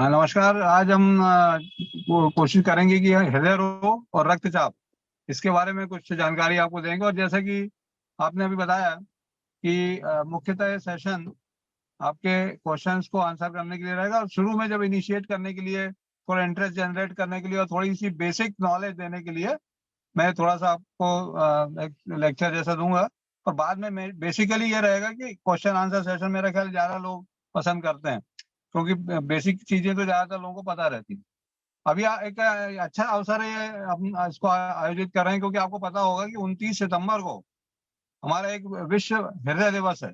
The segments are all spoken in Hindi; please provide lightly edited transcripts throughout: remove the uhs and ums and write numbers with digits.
हाँ, नमस्कार। आज हम कोशिश करेंगे कि हृदय रोग और रक्तचाप इसके बारे में कुछ जानकारी आपको देंगे। और जैसा कि आपने अभी बताया कि मुख्यतः ये सेशन आपके क्वेश्चंस को आंसर करने के लिए रहेगा, और शुरू में जब इनिशिएट करने के लिए, थोड़ा इंटरेस्ट जनरेट करने के लिए और थोड़ी सी बेसिक नॉलेज देने के लिए मैं थोड़ा सा आपको एक लेक्चर जैसा दूंगा। और बाद में बेसिकली ये रहेगा कि क्वेश्चन आंसर सेशन मेरा ख्याल ज्यादा लोग पसंद करते हैं, क्योंकि बेसिक चीजें तो ज्यादातर लोगों को पता रहती है। अभी एक अच्छा अवसर है ये, हम इसको आयोजित कर रहे हैं, क्योंकि आपको पता होगा कि 29 सितंबर को हमारा एक विश्व हृदय दिवस है,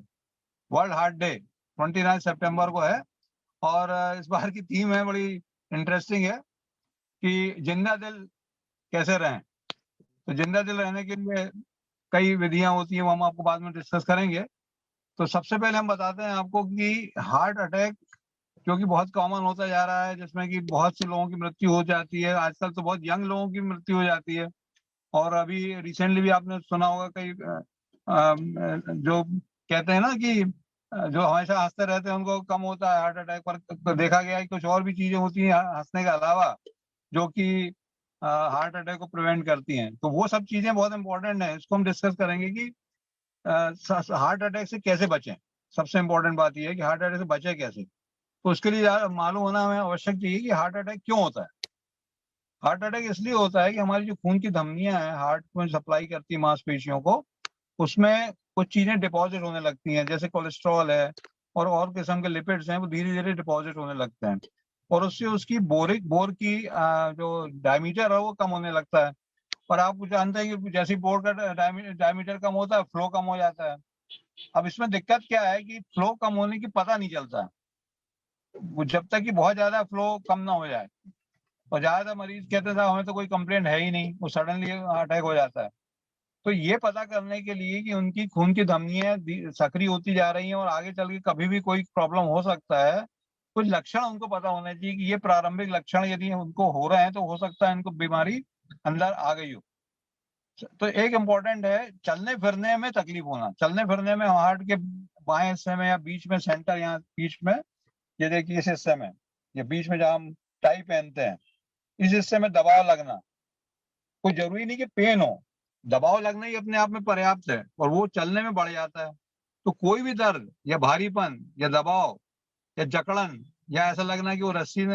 वर्ल्ड हार्ट डे 29 सितंबर को है। और इस बार की थीम है बड़ी इंटरेस्टिंग है कि जिंदा दिल कैसे रहें। तो जिंदा दिल रहने के लिए कई विधियां होती हैं, वो हम आपको बाद में डिस्कस करेंगे। तो सबसे पहले हम बताते हैं आपको कि हार्ट अटैक जो कि बहुत कॉमन होता जा रहा है, जिसमें कि बहुत से लोगों की मृत्यु हो जाती है। आजकल तो बहुत यंग लोगों की मृत्यु हो जाती है। और अभी रिसेंटली भी आपने सुना होगा कई जो कहते हैं ना कि जो हमेशा हंसते रहते हैं उनको कम होता है हार्ट अटैक। पर तो देखा गया है कि कुछ और भी चीजें होती हैं हंसने के अलावा, जो कि हार्ट अटैक को प्रिवेंट करती हैं। तो वो सब चीजें बहुत इंपॉर्टेंट है, इसको हम डिस्कस करेंगे कि हार्ट अटैक से कैसे बचें। सबसे इंपॉर्टेंट बात यह है कि हार्ट अटैक से बचे कैसे। तो उसके लिए मालूम होना हमें आवश्यक चाहिए कि हार्ट अटैक क्यों होता है। हार्ट अटैक इसलिए होता है कि हमारी जो खून की धमनियां हैं, हार्ट में सप्लाई करती है मांसपेशियों को, उसमें कुछ चीजें डिपॉजिट होने लगती हैं, जैसे कोलेस्ट्रॉल है और किस्म के लिपिड्स हैं, वो धीरे धीरे डिपॉजिट होने लगते हैं। और उससे उसकी बोर की जो डायमीटर है वो कम होने लगता है। और आप जानते हैं कि जैसे बोर का डायमीटर कम होता है, फ्लो कम हो जाता है। अब इसमें दिक्कत क्या है कि फ्लो कम होने की पता नहीं चलता है, वो जब तक कि बहुत ज्यादा फ्लो कम ना हो जाए। और ज्यादातर मरीज कहते थे हमें तो कोई कंप्लेंट है ही नहीं, वो सडनली अटैक हो जाता है। तो ये पता करने के लिए कि उनकी खून की धमनियां सक्रिय होती जा रही हैं और आगे चल के कभी भी कोई प्रॉब्लम हो सकता है, कुछ लक्षण उनको पता होने चाहिए कि ये प्रारंभिक लक्षण यदि उनको हो रहे हैं तो हो सकता है इनको बीमारी अंदर आ गई हो। तो एक इम्पोर्टेंट है चलने फिरने में तकलीफ होना। चलने फिरने में हार्ट के बाएं हिस्से में या बीच में, सेंटर यहाँ बीच में, ये देखिए इस हिस्से में, ये बीच में जहाँ हम टाई पहनते हैं, इस हिस्से में दबाव लगना। कोई जरूरी नहीं कि पेन हो, दबाव लगना ही अपने आप में पर्याप्त है और वो चलने में बढ़ जाता है। तो कोई भी दर्द या भारीपन या दबाव या जकड़न, या ऐसा लगना कि वो रस्सी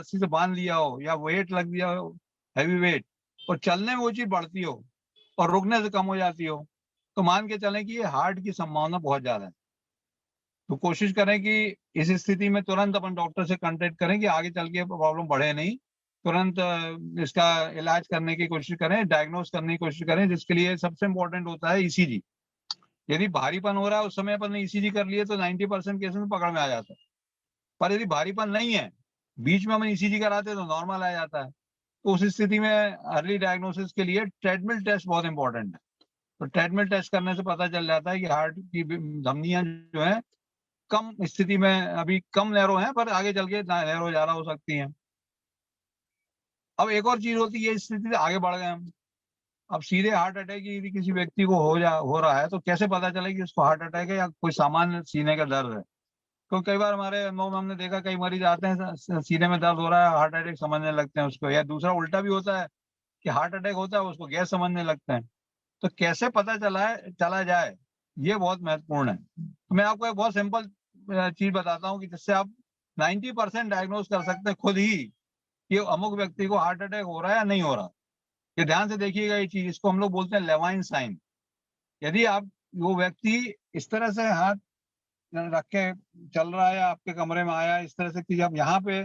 से बांध लिया हो या वेट लग दिया हो, हैवी वेट, और चलने में वो चीज बढ़ती हो और रुकने से कम हो जाती हो, तो मान के चलें कि ये हार्ट की संभावना बहुत ज्यादा है। तो कोशिश करें कि इस स्थिति में तुरंत अपन डॉक्टर से कांटेक्ट करें कि आगे चल के प्रॉब्लम बढ़े नहीं। तुरंत इसका इलाज करने की कोशिश करें, डायग्नोस करने की कोशिश करें, जिसके लिए सबसे इंपॉर्टेंट होता है ईसीजी। यदि भारीपन हो रहा है उस समय अपन ने ईसीजी कर लिए तो 90% केसेस में पकड़ में आ जाता है। पर यदि भारीपन नहीं है, बीच में हम ईसीजी कराते हैं तो नॉर्मल आ जाता है। तो उस स्थिति में अर्ली डायग्नोसिस के लिए ट्रेडमिल टेस्ट बहुत इंपॉर्टेंट है। तो ट्रेडमिल टेस्ट करने से पता चल जाता है कि हार्ट की धमनियां जो है कम स्थिति में, अभी कम नैरो है पर आगे चल के नैरो ज्यादा हो सकती हैं। अब एक और चीज होती है, इस स्थिति से आगे बढ़ गए हम। अब सीधे हार्ट अटैक यदि किसी व्यक्ति को हो रहा है तो कैसे पता चले कि उसको हार्ट अटैक है या कोई सामान्य सीने का दर्द है। तो कई बार हमारे अनुभव में हमने देखा कई मरीज आते हैं सीने में दर्द हो रहा है, हार्ट अटैक समझने लगते हैं उसको, या दूसरा उल्टा भी होता है कि हार्ट अटैक होता है उसको गैस समझने लगते हैं। तो कैसे पता चला जाए, ये बहुत महत्वपूर्ण है। तो मैं आपको एक बहुत सिंपल चीज बताता हूँ कि जिससे आप 90% डायग्नोज कर सकते हैं खुद ही कि अमुक व्यक्ति को हार्ट अटैक हो रहा है या नहीं हो रहा। ये ध्यान से देखिएगा, ये चीज, इसको हम लोग बोलते हैं लेवाइन साइन। यदि आप, वो व्यक्ति इस तरह से हाथ रख के चल रहा है, आपके कमरे में आया इस तरह से कि अब यहाँ पे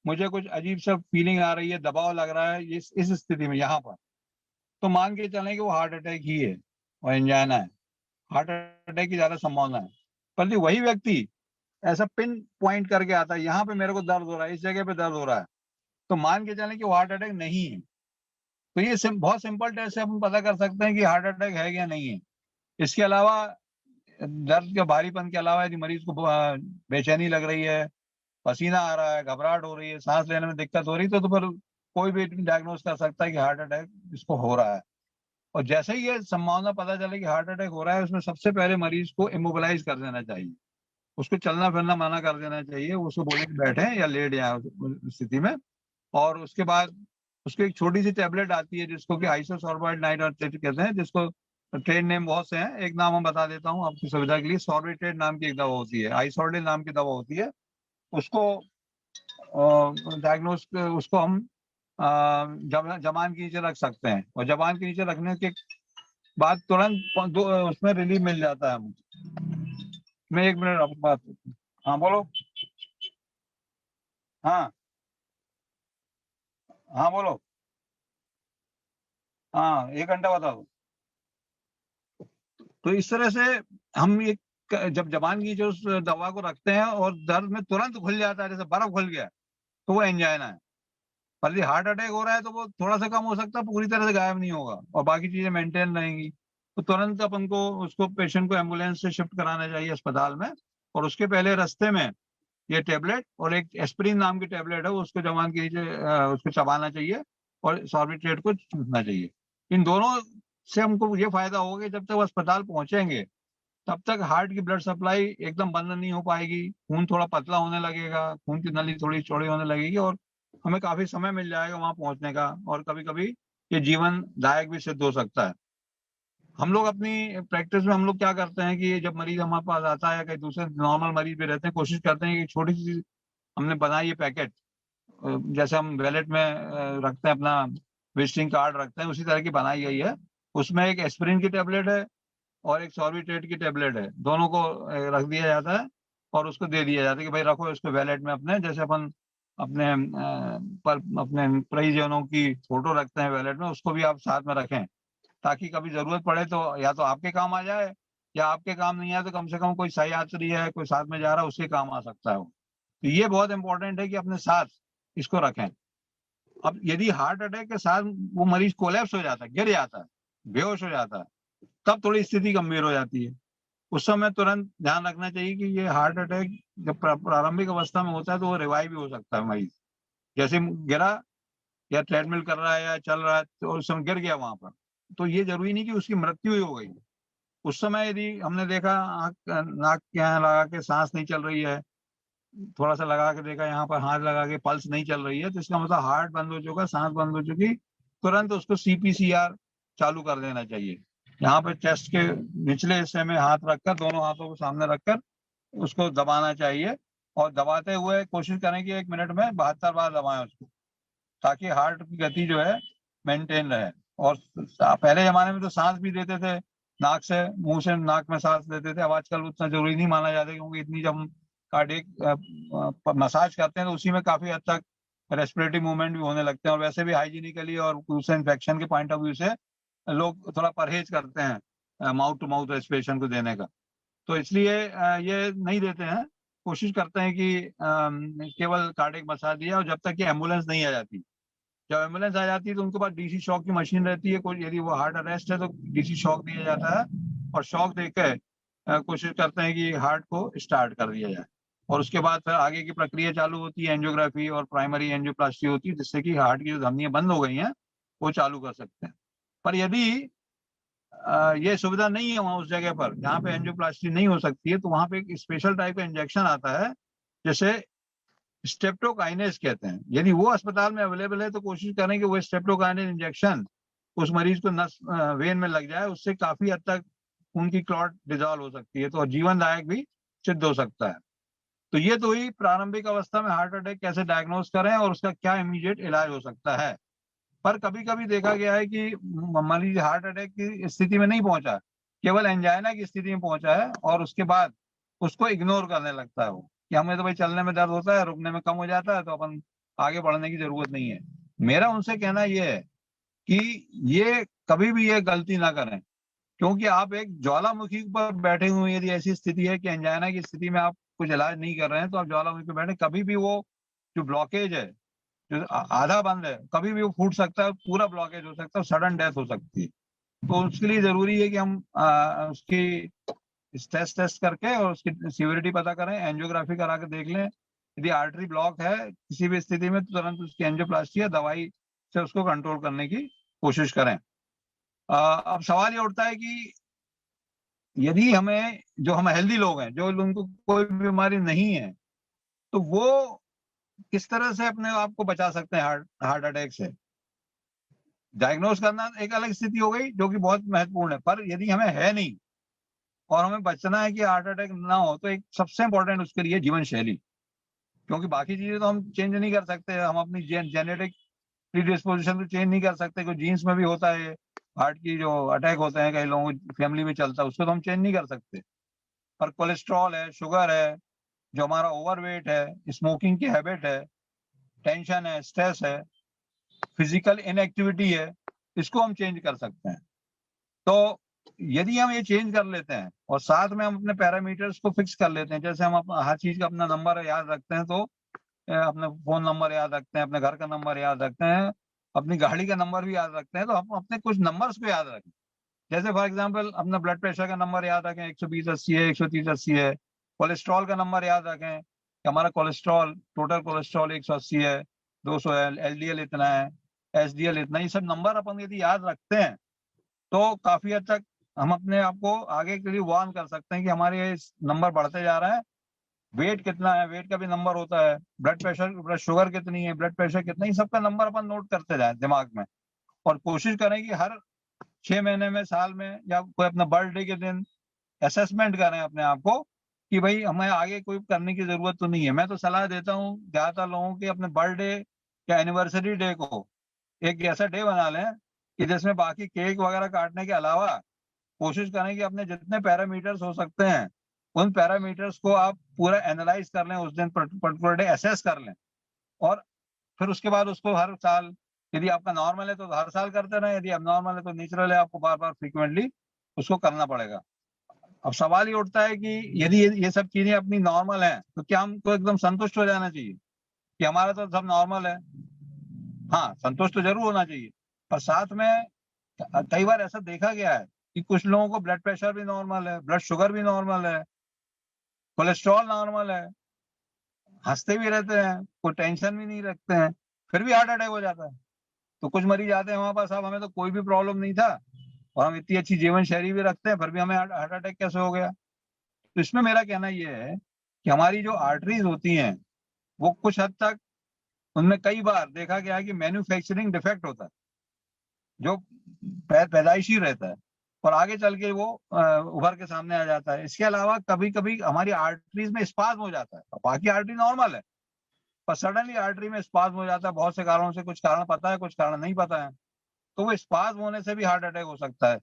मुझे कुछ अजीब सा फीलिंग आ रही है, दबाव लग रहा है इस स्थिति में यहाँ पर, तो मान के चलें कि वो हार्ट अटैक ही है और एंजाइना है, हार्ट अटैक की ज्यादा संभावना है। पर यदि वही व्यक्ति ऐसा पिन पॉइंट करके आता है, यहाँ पे मेरे को दर्द हो रहा है, इस जगह पे दर्द हो रहा है, तो मान के चलें कि वो हार्ट अटैक नहीं है। तो ये बहुत सिंपल टेस्ट से हम पता कर सकते हैं कि हार्ट अटैक है या नहीं है। इसके अलावा दर्द के भारीपन के अलावा यदि मरीज को बेचैनी लग रही है, पसीना आ रहा है, घबराहट हो रही है, सांस लेने में दिक्कत हो रही है, तो फिर कोई भी डायग्नोज कर सकता है कि हार्ट अटैक इसको हो रहा है। और जैसे ही ये संभावना पता चले कि हार्ट अटैक हो रहा है, उसमें सबसे पहले मरीज को इमोबिलाइज कर देना चाहिए। उसको चलना फिरना मना कर देना चाहिए, उसको बोले कि बैठे या लेट जाए उस स्थिति में। और उसके बाद उसकी एक छोटी सी टैबलेट आती है जिसको कि आइसोसोर्बाइड नाइट्रेट कहते हैं, जिसको ट्रेड नेम बहुत से हैं, एक नाम हम बता देता हूँ आपकी सुविधा के लिए। सॉर्बिट्रेट नाम की एक दवा होती है, आइसोर्डिल नाम की दवा होती है। उसको डायग्नोस उसको हम जबान के नीचे रख सकते हैं, और जबान के नीचे रखने के बाद तुरंत उसमें रिलीफ मिल जाता है हमको। मैं 1 मिनट आपको बात करती हूँ। हाँ बोलो। हाँ हाँ बोलो। हाँ 1 घंटा बता दो। तो इस तरह से हम एक जब जबान की जो उस दवा को रखते हैं और दर्द में तुरंत खुल जाता है, जैसे बर्फ खुल गया, तो वो एंजाइना है। पर यदि हार्ट अटैक हो रहा है तो वो थोड़ा सा कम हो सकता है, पूरी तरह से गायब नहीं होगा और बाकी चीजें मेंटेन रहेंगी। तो तुरंत अपन को उसको पेशेंट को एम्बुलेंस से शिफ्ट कराना चाहिए अस्पताल में। और उसके पहले रास्ते में ये टेबलेट और एक एस्प्रिन नाम की टेबलेट है, उसको जबान के नीचे उसको चबाना चाहिए और सॉर्बिट्रेट को चूसना चाहिए। इन दोनों से हमको ये फायदा होगा कि जब तक वो अस्पताल पहुंचेंगे तब तक हार्ट की ब्लड सप्लाई एकदम बंद नहीं हो पाएगी, खून थोड़ा पतला होने लगेगा, खून की नली थोड़ी चौड़ी होने लगेगी, और हमें काफी समय मिल जाएगा वहां पहुंचने का। और कभी कभी ये जीवन दायक भी सिद्ध हो सकता है। हम लोग अपनी प्रैक्टिस में हम लोग क्या करते हैं कि जब मरीज हमारे पास आता है या कहीं दूसरे नॉर्मल मरीज भी रहते हैं, कोशिश करते हैं कि छोटी सी हमने बनाई है पैकेट, जैसे हम वैलेट में रखते हैं अपना विजिटिंग कार्ड रखते हैं, उसी तरह की बनाई गई है। उसमें एक एस्पिरिन की टेबलेट है और एक सॉर्बिट्रेट की टेबलेट है, दोनों को रख दिया जाता है और उसको दे दिया जाता है कि भाई रखो इसको वैलेट में अपने, जैसे अपन अपने पर अपने परिजनों की फोटो रखते हैं वैलेट में, उसको भी आप साथ में रखें, ताकि कभी जरूरत पड़े तो या तो आपके काम आ जाए, या आपके काम नहीं आए तो कम से कम कोई सही यात्री है, कोई साथ में जा रहा है, उसके काम आ सकता है वो। तो ये बहुत इंपॉर्टेंट है कि अपने साथ इसको रखें। अब यदि हार्ट अटैक के साथ वो मरीज कोलैप्स हो जाता है, गिर जाता है, बेहोश हो जाता है, तब थोड़ी स्थिति गंभीर हो जाती है। उस समय तुरंत ध्यान रखना चाहिए कि ये हार्ट अटैक जब प्रारंभिक अवस्था में होता है तो वो रिवाइव भी हो सकता है मरीज। जैसे गिरा या ट्रेडमिल कर रहा है या चल रहा है तो उस समय गिर गया वहां पर, तो ये जरूरी नहीं कि उसकी मृत्यु ही हो गई। उस समय यदि हमने देखा आँख नाक के यहाँ लगा के सांस नहीं चल रही है, थोड़ा सा लगा के देखा यहाँ पर हाथ लगा के पल्स नहीं चल रही है, तो इसका मतलब हार्ट बंद हो चुका, सांस बंद हो चुकी, तुरंत उसको सीपीसीआर चालू कर देना चाहिए। यहाँ पे चेस्ट के निचले हिस्से में हाथ रखकर, दोनों हाथों को सामने रखकर उसको दबाना चाहिए। और दबाते हुए कोशिश करें कि 1 मिनट में 72 बार दबाएं उसको, ताकि हार्ट की गति जो है मेंटेन रहे। और पहले जमाने में तो सांस भी देते थे, नाक से, मुंह से नाक में सांस लेते थे। अब आजकल उतना जरूरी नहीं माना जाता, क्योंकि इतनी जब हम कार्डियक मसाज करते हैं तो उसी में काफी हद तक रेस्पिरेटरी मूवमेंट भी होने लगते हैं, और वैसे भी हाइजीनिकली और दूसरे इन्फेक्शन के पॉइंट ऑफ व्यू से लोग थोड़ा परहेज करते हैं माउथ टू माउथ रेस्पिरेशन को देने का। तो इसलिए ये नहीं देते हैं, कोशिश करते हैं कि केवल कार्डियक मसाज दिया, और जब तक कि एम्बुलेंस नहीं आ जाती। जब एम्बुलेंस आ जाती है तो उनके पास डीसी शॉक की मशीन रहती है, कोई यदि वो हार्ट अरेस्ट है तो डीसी शॉक दिया जाता है, और शॉक देकर कोशिश करते हैं कि हार्ट को स्टार्ट कर दिया जाए। और उसके बाद फिर आगे की प्रक्रिया चालू होती है, एंजियोग्राफी और प्राइमरी एंजियोप्लास्टी होती है, जिससे कि हार्ट की जो धमनियां बंद हो गई हैं वो चालू कर सकते हैं। पर यदि ये सुविधा नहीं है वहां उस जगह पर जहाँ पे एंजियोप्लास्टी नहीं हो सकती है, तो वहां पे एक स्पेशल टाइप का इंजेक्शन आता है, जैसे स्टेप्टोकाइनेस कहते हैं। यदि वो अस्पताल में अवेलेबल है तो कोशिश करें कि वो स्टेप्टोकाइनेस इंजेक्शन उस मरीज को नस वेन में लग जाए, उससे काफी हद तक उनकी क्लॉट डिजॉल्व हो सकती है, तो जीवनदायक भी सिद्ध हो सकता है। तो ये तो ही प्रारंभिक अवस्था में हार्ट अटैक कैसे डायग्नोस करें और उसका क्या इमीडिएट इलाज हो सकता है। पर कभी कभी देखा गया है कि मरीज हार्ट अटैक की स्थिति में नहीं पहुंचा, केवल एंजाइना की स्थिति में पहुंचा है, और उसके बाद उसको इग्नोर करने लगता है वो, कि हमें तो भाई चलने में दर्द होता है, रुकने में कम हो जाता है, तो अपन आगे बढ़ने की जरूरत नहीं है। मेरा उनसे कहना यह है कि ये कभी भी ये गलती ना करें, क्योंकि आप एक ज्वालामुखी पर बैठे हुए हैं। यदि ऐसी स्थिति है कि एंजाइना की स्थिति में आप कुछ इलाज नहीं कर रहे हैं, तो आप ज्वालामुखी पर बैठे, कभी भी वो जो ब्लॉकेज है, जो आधा बंद है, कभी भी वो फूट सकता है, पूरा ब्लॉकेज हो सकता है, सडन डेथ हो सकती है। तो उसके लिए जरूरी है कि हम उसकी स्ट्रेस टेस्ट करके और उसकी सीवियरिटी पता करें, एंजियोग्राफी करा के देख लें। यदि आर्टरी ब्लॉक है किसी भी स्थिति में तो तुरंत उसकी एंजियोप्लास्टी या दवाई से उसको कंट्रोल करने की कोशिश करें। अब सवाल ये उठता है कि यदि हमें, जो हम हेल्दी लोग हैं, जो उनको कोई बीमारी नहीं है, तो वो किस तरह से अपने आप को बचा सकते हैं हार्ट अटैक से। डायग्नोज करना एक अलग स्थिति हो गई जो कि बहुत महत्वपूर्ण है, पर यदि हमें है नहीं और हमें बचना है कि हार्ट अटैक ना हो, तो एक सबसे इंपॉर्टेंट उसके लिए जीवन शैली। क्योंकि बाकी चीजें तो हम चेंज नहीं कर सकते, हम अपनी जेनेटिक प्रीडिस्पोजिशन तो चेंज नहीं कर सकते, कोई जीन्स में भी होता है हार्ट की जो अटैक होते हैं, कई लोगों की फैमिली में चलता है, उसको तो हम चेंज नहीं कर सकते। पर कोलेस्ट्रॉल है, शुगर है, जो हमारा ओवरवेट है, स्मोकिंग की हैबिट है, टेंशन है, स्ट्रेस है, फिजिकल इनएक्टिविटी है, इसको हम चेंज कर सकते हैं। तो यदि हम ये चेंज कर लेते हैं और साथ में हम अपने पैरामीटर्स को फिक्स कर लेते हैं, जैसे हम हर चीज का अपना नंबर याद रखते हैं, तो अपने फोन नंबर याद रखते हैं, अपने घर का नंबर याद रखते हैं, अपनी गाड़ी का नंबर भी याद रखते हैं, तो हम अपने कुछ नंबर्स को याद रखें। जैसे फॉर एग्जांपल अपना ब्लड प्रेशर का नंबर याद रखें, 120/80 है, 130/80 है। कोलेस्ट्रॉल का नंबर याद रखें कि हमारा कोलेस्ट्रॉल, टोटल कोलेस्ट्रॉल 180 है, 200 है, एलडीएल इतना है, एसडीएल इतना। ये सब नंबर अपन यदि याद रखते हैं तो काफी हद तक हम अपने आप को आगे के लिए वार्न कर सकते हैं कि हमारे ये नंबर बढ़ते जा रहे हैं। वेट कितना है, वेट का भी नंबर होता है। ब्लड प्रेशर, ब्लड शुगर कितनी है, ब्लड प्रेशर कितना, ये सबका नंबर अपन नोट करते जाए दिमाग में। और कोशिश करें कि हर 6 महीने में, साल में, या कोई अपना बर्थडे के दिन असेसमेंट करें अपने आप को कि भाई हमें आगे कोई करने की जरूरत तो नहीं है। मैं तो सलाह देता हूँ ज्यादातर लोगों की, अपने बर्थडे या एनिवर्सरी डे को एक ऐसा डे बना लें कि जिसमें बाकी केक वगैरह काटने के अलावा कोशिश करें कि अपने जितने पैरामीटर्स हो सकते हैं उन पैरामीटर्स को आप पूरा एनालाइज कर लें, उस दिन पर्टिकुलर डे असेस कर लें, और फिर उसके बाद उसको हर साल, यदि आपका नॉर्मल है तो हर साल करते रहें, यदि अब नॉर्मल है तो नेचुरल है, आपको बार बार फ्रिक्वेंटली उसको करना पड़ेगा। अब सवाल ये उठता है कि यदि ये सब चीजें अपनी नॉर्मल हैं तो क्या हमको एकदम संतुष्ट हो जाना चाहिए कि हमारा तो सब नॉर्मल है? हाँ, संतुष्ट तो जरूर होना चाहिए, पर साथ में कई बार ऐसा देखा गया है कि कुछ लोगों को ब्लड प्रेशर भी नॉर्मल है, ब्लड शुगर भी नॉर्मल है, कोलेस्ट्रॉल नॉर्मल है, हंसते भी रहते हैं, कोई टेंशन भी नहीं रखते हैं, फिर भी हार्ट अटैक हो जाता है। तो कुछ मरीज आते हैं हमारे पास, साहब हमें तो कोई भी प्रॉब्लम नहीं था और हम इतनी अच्छी जीवन शैली भी रखते हैं, फिर भी हमें हार्ट अटैक कैसे हो गया? तो इसमें मेरा कहना ये है कि हमारी जो आर्टरीज होती हैं वो कुछ हद तक, उनमें कई बार देखा गया है कि मैन्युफैक्चरिंग डिफेक्ट होता है जो पैदाइशी रहता है और आगे चल के वो उभर के सामने आ जाता है। इसके अलावा कभी कभी हमारी आर्टरीज में स्पाज्म हो जाता है, बाकी आर्टरी नॉर्मल है, पर सडनली आर्टरी में स्पाज्म हो जाता है, बहुत से कारणों से, कुछ कारण पता है, कुछ कारण नहीं पता है, तो वो स्पाज्म होने से भी हार्ट अटैक हो सकता है।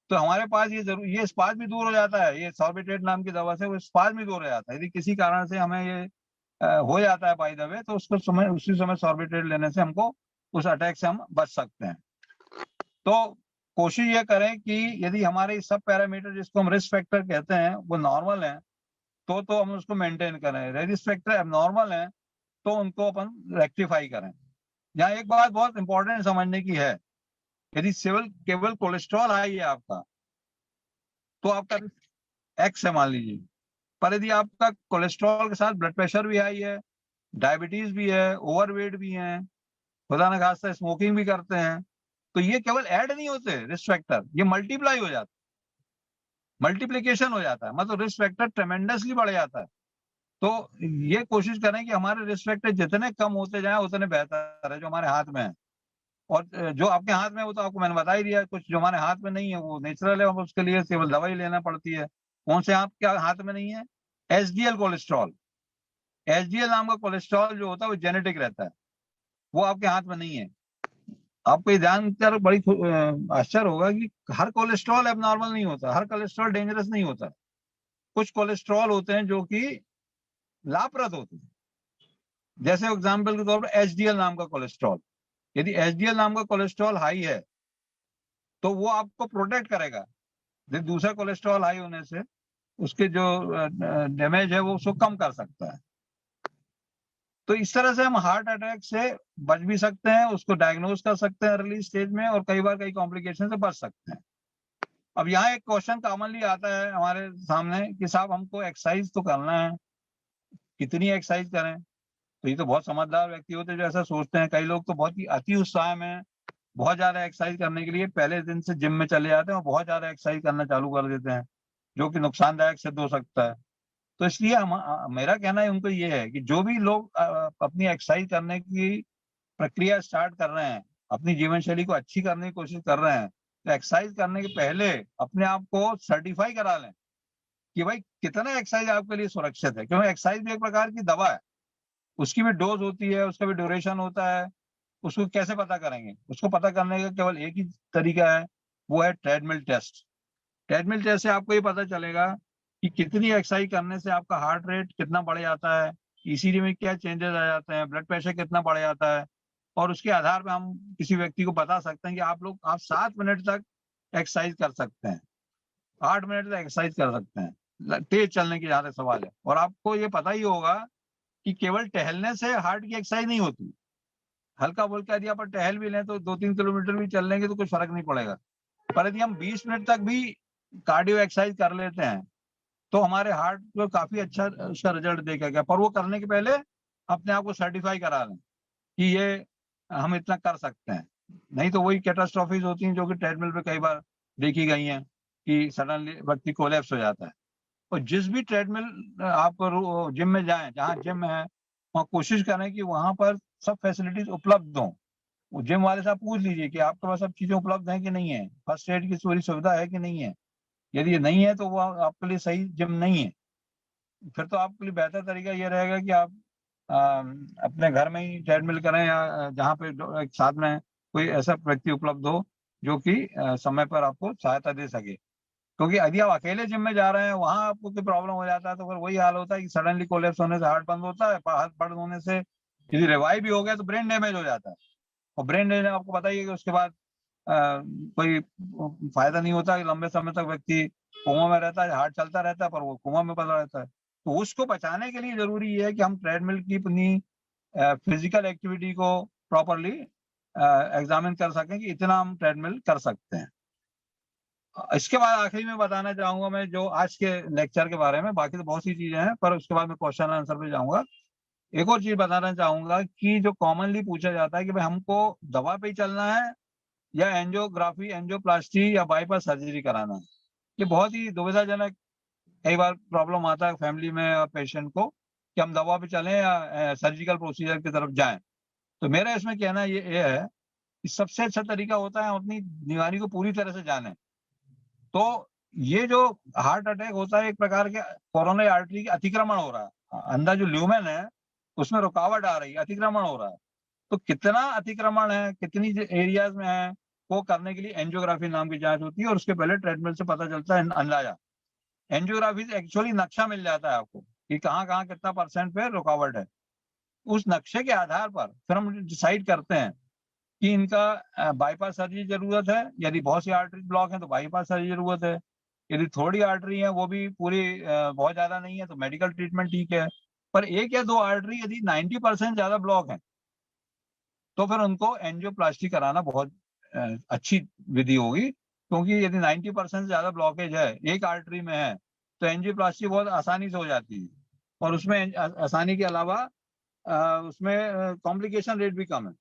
तो हमारे पास ये जरूर, ये स्पाज्म भी दूर हो जाता है, ये सॉर्बिट्रेट नाम की दवा से वो स्पाज्म भी दूर हो जाता है। यदि किसी कारण से हमें ये हो जाता है बाय द वे, तो उसको समय, उसी समय सॉर्बिट्रेट लेने से हमको उस अटैक से हम बच सकते हैं। तो कोशिश ये करें कि यदि हमारे सब पैरामीटर, जिसको हम रिस्क फैक्टर कहते हैं, वो नॉर्मल है तो हम उसको मेंटेन करें। रिस्क फैक्टर एबनॉर्मल है तो उनको अपन रेक्टिफाई करें। यहाँ एक बात बहुत इंपॉर्टेंट समझने की है, यदि केवल कोलेस्ट्रॉल हाई है आपका तो आपका एक्स है मान लीजिए, पर यदि आपका कोलेस्ट्रॉल के साथ ब्लड प्रेशर भी हाई है, डायबिटीज भी है, ओवरवेट भी है, खुदा न खास्ता स्मोकिंग भी करते हैं, तो ये केवल ऐड नहीं होते रिस्क फैक्टर, ये मल्टीप्लाई हो जाता है, मल्टीप्लीकेशन हो जाता है, मतलब रिस्क फैक्टर ट्रेमेंडसली बढ़ जाता है। तो ये कोशिश करें कि हमारे रिस्क फैक्टर जितने कम होते जाए उतने बेहतर है, जो हमारे हाथ में है। और जो आपके हाथ में है वो तो आपको मैंने बता ही दिया, कुछ जो हमारे हाथ में नहीं है वो नेचुरल है, उसके लिए केवल दवाई लेना पड़ती है। कौन से आपके हाथ में नहीं है? HDL cholesterol. एचडीएल नाम का कोलेस्ट्रॉल जो होता है वो जेनेटिक रहता है, वो आपके हाथ में नहीं है। आपको ये जानकर बड़ी आश्चर्य होगा कि हर कोलेस्ट्रॉल एबनॉर्मल नहीं होता, हर कोलेस्ट्रॉल डेंजरस नहीं होता। कुछ कोलेस्ट्रॉल होते हैं जो कि लाभप्रद होते हैं। जैसे एग्जाम्पल के तौर पर एचडीएल नाम का कोलेस्ट्रॉल, यदि एचडीएल नाम का कोलेस्ट्रॉल हाई है तो वो आपको प्रोटेक्ट करेगा दूसरा कोलेस्ट्रॉल हाई होने से, उसके जो डैमेज है वो उसको कम कर सकता है। तो इस तरह से हम हार्ट अटैक से बच भी सकते हैं, उसको डायग्नोज कर सकते हैं अर्ली स्टेज में, और कई बार कई कॉम्प्लिकेशन से बच सकते हैं। अब यहाँ एक क्वेश्चन कॉमनली आता है हमारे सामने कि साहब हमको एक्सरसाइज तो करना है, कितनी एक्सरसाइज करें? तो ये तो बहुत समझदार व्यक्ति होते हैं जो ऐसा सोचते हैं। कई लोग तो बहुत ही अति उत्साह में बहुत ज्यादा एक्सरसाइज करने के लिए पहले दिन से जिम में चले जाते हैं और बहुत ज्यादा एक्सरसाइज करना चालू कर देते हैं, जो कि नुकसानदायक सिद्ध हो सकता है। तो इसलिए मेरा कहना है उनको ये है कि जो भी लोग अपनी एक्सरसाइज करने की प्रक्रिया स्टार्ट कर रहे हैं, अपनी जीवन शैली को अच्छी करने की कोशिश कर रहे हैं, तो एक्सरसाइज करने के पहले अपने आप को सर्टिफाई करा लें कि भाई कितना एक्सरसाइज आपके लिए सुरक्षित है, क्योंकि एक्सरसाइज भी एक प्रकार की दवा है, उसकी भी डोज होती है, उसका भी ड्यूरेशन होता है। उसको कैसे पता करेंगे? उसको पता करने का केवल एक ही तरीका है, वो है ट्रेडमिल टेस्ट। ट्रेडमिल टेस्ट से आपको ये पता चलेगा कि कितनी एक्सरसाइज करने से आपका हार्ट रेट कितना बढ़ जाता है, ईसीजी में क्या चेंजेस आ जाते हैं, ब्लड प्रेशर कितना बढ़ जाता है, और उसके आधार पे हम किसी व्यक्ति को बता सकते हैं कि आप 7 मिनट तक एक्सरसाइज कर सकते हैं, 8 मिनट तक एक्सरसाइज कर सकते हैं, तेज चलने की जहां तक सवाल है। और आपको ये पता ही होगा कि केवल टहलने से हार्ट की एक्सरसाइज नहीं होती। हल्का फुल्का यदि आप टहल भी लें तो 2-3 किलोमीटर भी चल लेंगे तो कुछ फर्क नहीं पड़ेगा। पर यदि हम 20 मिनट तक भी कार्डियो एक्सरसाइज कर लेते हैं तो हमारे हार्ट को काफी अच्छा उसका रिजल्ट देखा गया। पर वो करने के पहले अपने आप को सर्टिफाई करा लें कि ये हम इतना कर सकते हैं, नहीं तो वही कैटास्ट्रॉफीज होती हैं जो कि ट्रेडमिल पे कई बार देखी गई हैं कि सडनली व्यक्ति कोलैप्स हो जाता है। और जिस भी ट्रेडमिल आप जिम में जाएं, जहाँ जिम है वहाँ कोशिश करें कि वहां पर सब फैसिलिटीज उपलब्ध हों। जिम वाले से आप पूछ लीजिए कि आपके पास सब चीजें उपलब्ध हैं कि नहीं है, फर्स्ट एड की पूरी सुविधा है कि नहीं है। यदि ये नहीं है तो वो आपके लिए सही जिम नहीं है। फिर तो आपके लिए बेहतर तरीका ये रहेगा कि आप अपने घर में ही ट्रेडमिल करें, या जहाँ पे एक साथ में कोई ऐसा व्यक्ति उपलब्ध हो जो कि समय पर आपको सहायता दे सके। क्योंकि यदि आप अकेले जिम में जा रहे हैं, वहां आपको कोई प्रॉब्लम हो जाता है तो फिर वही हाल होता है कि सडनली कोलैप्स होने से हार्ट बंद होता है, हार्ट बंद होने से यदि रिवाइव भी हो गया तो ब्रेन डैमेज हो जाता है। और ब्रेन डैमेज आपको पता ही है कि उसके बाद कोई फायदा नहीं होता, कि लंबे समय तक व्यक्ति कोमा में रहता है, हार्ट चलता रहता है पर वो कोमा में पड़ा रहता है। तो उसको बचाने के लिए जरूरी है कि हम ट्रेडमिल की अपनी फिजिकल एक्टिविटी को प्रॉपरली एग्जामिन कर सकें कि इतना हम ट्रेडमिल कर सकते हैं। इसके बाद आखिरी में बताना चाहूंगा मैं जो आज के लेक्चर के बारे में, बाकी तो बहुत सी चीजें हैं पर उसके बाद मैं क्वेश्चन आंसर पे जाऊंगा। एक और चीज बताना चाहूंगा कि जो कॉमनली पूछा जाता है कि भाई हमको दवा पे ही चलना है या एंजियोग्राफी, एंजियोप्लास्टी या बाईपास सर्जरी कराना है। ये बहुत ही दुविधाजनक कई बार प्रॉब्लम आता है फैमिली में और पेशेंट को कि हम दवा पे चलें या सर्जिकल प्रोसीजर की तरफ जाएं। तो मेरा इसमें कहना ये है कि सबसे अच्छा तरीका होता है हम अपनी बीमारी को पूरी तरह से जानें। तो ये जो हार्ट अटैक होता है एक प्रकार के कोरोनरी आर्टरी का अतिक्रमण हो रहा है, अंदर जो ल्यूमेन है उसमें रुकावट आ रही है, अतिक्रमण हो रहा है। तो कितना अतिक्रमण है, कितनी एरियाज में है, वो करने के लिए एंजियोग्राफी नाम की जांच होती है और उसके पहले ट्रीटमेंट से पता चलता है अंदाजा। एंजियोग्राफी से एक्चुअली नक्शा मिल जाता है आपको कि कहाँ कहाँ कितना परसेंट पे रुकावट है। उस नक्शे के आधार पर फिर हम डिसाइड करते हैं कि इनका बाईपास सर्जरी जरूरत है, यदि बहुत सी आर्टरी ब्लॉक है तो बाईपास सर्जरी जरूरत है, यदि थोड़ी आर्टरी है वो भी पूरी बहुत ज्यादा नहीं है तो मेडिकल ट्रीटमेंट ठीक है। पर एक या दो आर्टरी यदि 90% ज्यादा ब्लॉक है तो फिर उनको एंजियोप्लास्टी कराना बहुत अच्छी विधि होगी, क्योंकि यदि 90% से ज्यादा ब्लॉकेज है, एक आर्टरी में है, तो एंजियोप्लास्टी बहुत आसानी से हो जाती है। और उसमें आसानी के अलावा उसमें कॉम्प्लिकेशन रेट भी कम है।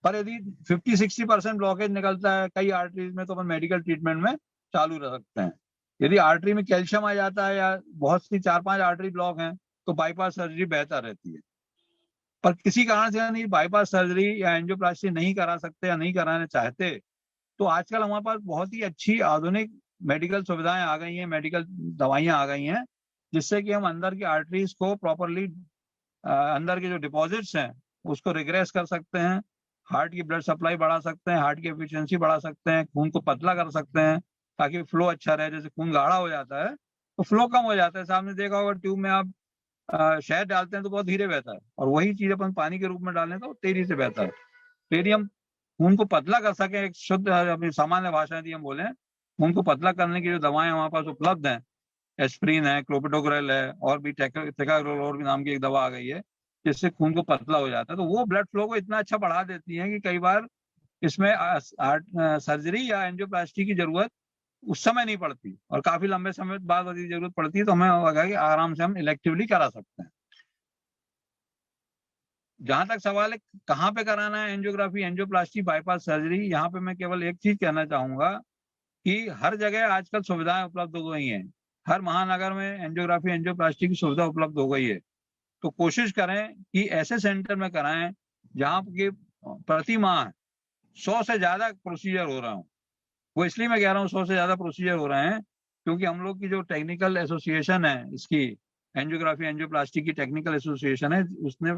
पर यदि 50-60% ब्लॉकेज निकलता है कई आर्टरीज में तो अपन मेडिकल ट्रीटमेंट में चालू रख सकते हैं। यदि आर्टरी में कैल्शियम आ जाता है या बहुत सी 4-5 आर्टरी ब्लॉक हैं तो बाईपास सर्जरी बेहतर रहती है। पर किसी कारण से नहीं बाईपास सर्जरी या एंजियोप्लास्टी नहीं करा सकते या नहीं कराना चाहते, तो आजकल हमारे पास बहुत ही अच्छी आधुनिक मेडिकल सुविधाएं आ गई हैं, मेडिकल दवाइयां आ गई हैं, जिससे कि हम अंदर की आर्टरीज को प्रॉपरली, अंदर के जो डिपॉजिट्स हैं उसको रिग्रेस कर सकते हैं, हार्ट की ब्लड सप्लाई बढ़ा सकते हैं, हार्ट की एफिशिएंसी बढ़ा सकते हैं, खून को पतला कर सकते हैं ताकि फ्लो अच्छा रहे। जैसे खून गाढ़ा हो जाता है तो फ्लो कम हो जाता है, सामने देखा होगा ट्यूब में आप शहद डालते हैं तो बहुत धीरे बहता है, और वही चीज अपन पानी के रूप में डालें तो तेजी से बहता है। तो यदि हम खून को पतला कर सकें, एक शुद्ध अपनी सामान्य भाषा यदि हम बोले, खून को पतला करने की जो दवाएं हमारे पास उपलब्ध हैं, एस्प्रिन है, क्लोपिडोग्रेल है, और भी टिकाग्लोर भी नाम की एक दवा आ गई है जिससे खून को पतला हो जाता है, तो वो ब्लड फ्लो को इतना अच्छा बढ़ा देती है कि कई बार इसमें सर्जरी या एंजियोप्लास्टी की जरूरत उस समय नहीं पड़ती, और काफी लंबे समय बाद यदि जरूरत पड़ती है तो हमें लगा कि आराम से हम इलेक्टिवली करा सकते हैं। जहां तक सवाल है कहाँ पे कराना है एंजियोग्राफी, एंजियोप्लास्टी, बाईपास सर्जरी, यहाँ पे मैं केवल एक चीज कहना चाहूंगा कि हर जगह आजकल सुविधाएं उपलब्ध हो गई हैं। हर महानगर में एंजियोग्राफी एंजियोप्लास्टी की सुविधा उपलब्ध हो गई है। तो कोशिश करें कि ऐसे सेंटर में कराएं जहां की प्रति माह 100 से ज्यादा प्रोसीजर हो रहा हूँ। वो इसलिए मैं कह रहा हूँ 100 से ज्यादा प्रोसीजर हो रहे हैं क्योंकि हम लोग की जो टेक्निकल एसोसिएशन है, इसकी एंजियोग्राफी एंजियोप्लास्टी की टेक्निकल एसोसिएशन है, उसने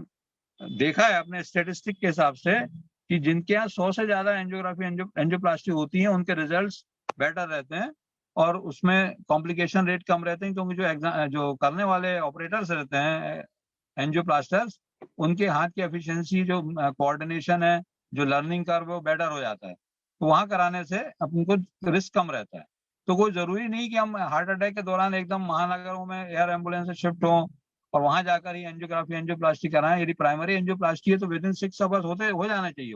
देखा है अपने स्टेटिस्टिक के हिसाब से कि जिनके यहाँ 100 से ज्यादा एंजियोग्राफी एंजियोप्लास्टी होती है उनके रिजल्ट्स बेटर रहते हैं और उसमें कॉम्प्लिकेशन रेट कम रहते हैं, क्योंकि जो करने वाले ऑपरेटर्स रहते हैं एंजियोप्लास्टर्स, उनके हाथ की एफिशिएंसी, जो कोऑर्डिनेशन है, जो लर्निंग कर्व है, वो बेटर हो जाता है। तो वहां कराने से अपन को रिस्क कम रहता है। तो कोई जरूरी नहीं कि हम हार्ट अटैक के दौरान एकदम महानगरों में एयर एम्बुलेंस से शिफ्ट हों और वहां जाकर ही एंजियोग्राफी एंजियोप्लास्टी कराएं। यदि प्राइमरी एंजियोप्लास्टी है तो विद इन 6 आवर्स हो जाना चाहिए,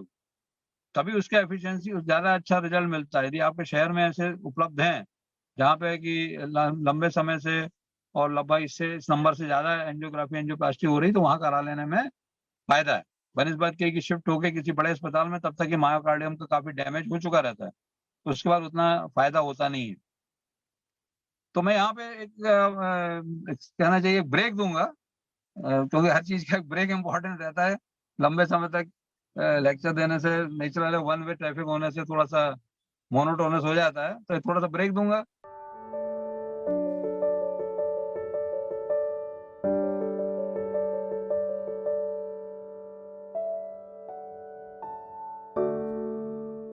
तभी उसका एफिशिएंसी ज्यादा अच्छा रिजल्ट मिलता है। यदि आपके शहर में ऐसे उपलब्ध हैं जहाँ पे कि लंबे समय से और लगभग इस नंबर से ज्यादा एंजियोग्राफी एंजियोप्लास्टी हो रही, तो वहां करा लेने में फायदा है बनिस्बत के कि शिफ्ट होके किसी बड़े अस्पताल में, तब तक कि मायोकार्डियम का काफी डैमेज हो चुका रहता है, तो उसके बाद उतना फायदा होता नहीं है। तो मैं यहाँ पे कहना चाहिए ब्रेक दूंगा, क्योंकि हर चीज का एक ब्रेक इंपॉर्टेंट रहता है। लंबे समय तक लेक्चर देने से, नेचुरल वन वे ट्रैफिक होने से थोड़ा सा मोनोटोनस हो जाता है, तो थोड़ा सा ब्रेक दूंगा